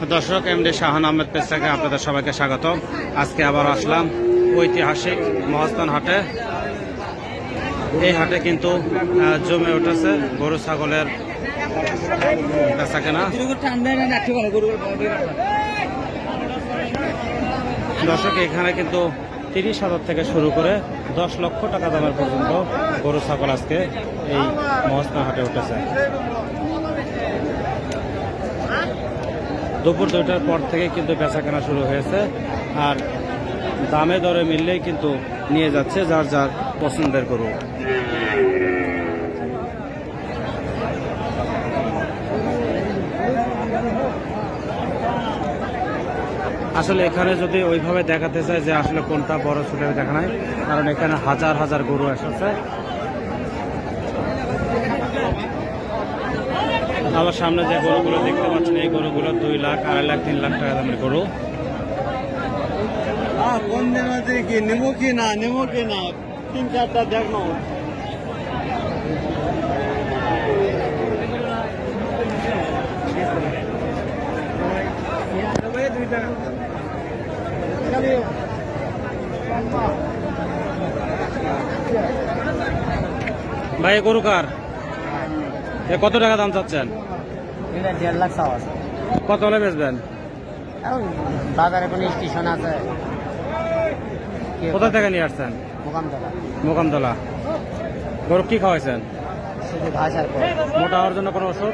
দর্শক MD Shahan Ahmed page থেকে আপনাদের সবাইকে স্বাগত। আজকে আবার আসলাম ঐতিহাসিক মহাস্থান হাটে। এই হাটে কিন্তু জমে উঠেছে গরু ছাগলের বেচাকেনা। দর্শক এখানে কিন্তু 30,000 থেকে শুরু করে 10 লক্ষ টাকা দামের পর্যন্ত গরু ছাগল আজকে এই মহাস্থান হাটে উঠেছে। দুপুর 2টার পর থেকে কিন্তু বেচাকেনা শুরু হয়েছে, আর দামে দরে মিললেই কিন্তু নিয়ে যাচ্ছে যার যার পছন্দের গরু। আসলে এখানে যদি ওইভাবে দেখাতে চায় যে আসলে কোনটা বড় ছোট দেখা নাই, কারণ এখানে হাজার হাজার গরু এসেছে। আমার সামনে যে গরুগুলো দেখতে পাচ্ছেন এই গরুগুলো 2 লাখ, 2.5 লাখ, 3 লাখ টাকা দামের গরু। নেবো কি না 3-4টা দেখো। ভাই গরু কার? কত টাকা দাম চাচ্ছেন? এটা 1.5 লাখ চাওয়া আছে। কত হলে বেচবেন? এখন বাজারে কোনো স্টেশন আছে। কোথা থেকে নিয়ে আসছেন? মোকামতলা। মোকামতলা। গরু কি খাওয়াইছেন? শুধু ঘাস আর পর। মোটা হওয়ার জন্য কোনো ওষুধ?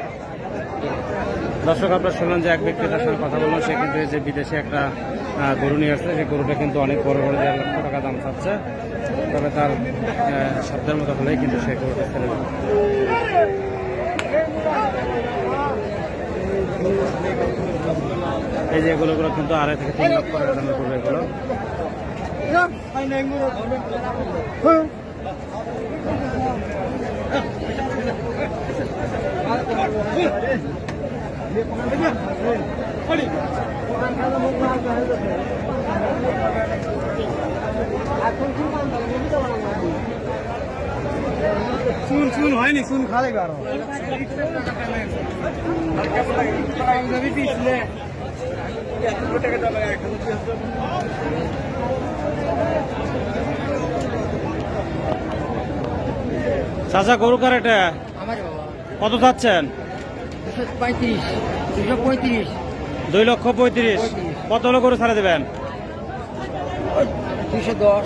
দর্শক আপনারা শুনলেন যে এক ব্যক্তি তার সঙ্গে কথা বললাম, সে কিন্তু এই যে বিদেশে একটা গরু নিয়ে আসছে। সেই গরুটা কিন্তু অনেক বড় বড়, 1.5 লক্ষ টাকা দাম চাচ্ছে। তবে তার শব্দের মতো হলেই কিন্তু সেই গরুটা ছেড়ে দেবে। এই যে এগুলোগুলো কিন্তু 2.5 থেকে 3 লক্ষ টাকা দামের গরু এগুলো। চুন হয়নি, চুন খালে আরো চাচা গরু কার এটা? কত চাচ্ছেন? 235। 2,35,000। কত হলো গরু ছাড়া দেবেন? 210।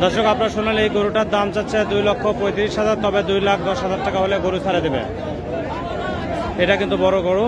দর্শক আপনারা শুনলেন এই গরুটার দাম চাচ্ছে 2,35,000, তবে 2,10,000 টাকা হলে গরু ছাড়া দেবে। এটা কিন্তু বড় গরু।